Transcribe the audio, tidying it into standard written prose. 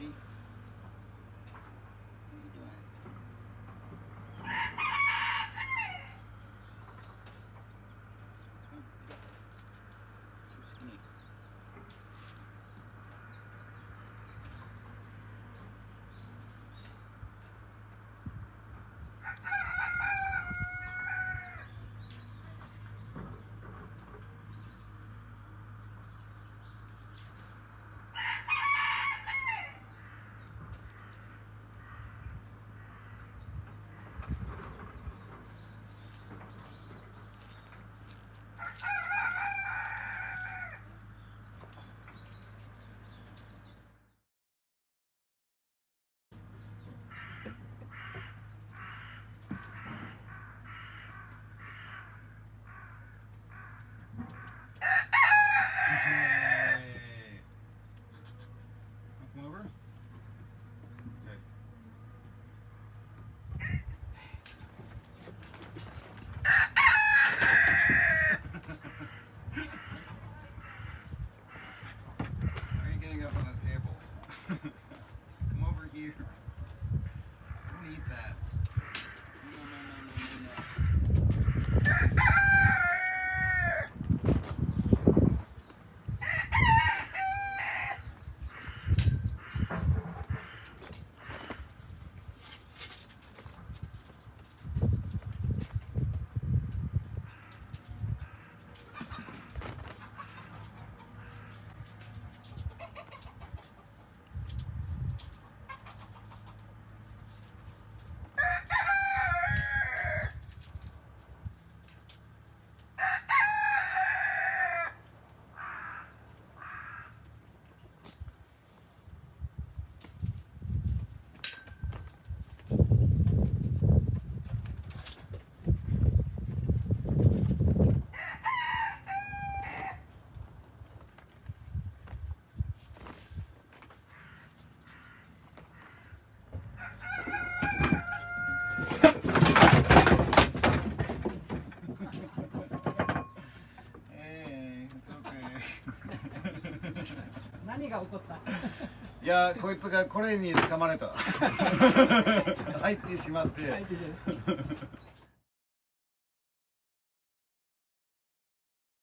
Ready? Come over. Okay. Why are you getting up on the table? Come over here. Don't eat that. No, no, no, no, no, no. Hey, it's okay. 何が起こった？いや、こいつがこれに掴まれた。入ってしまって。入ってて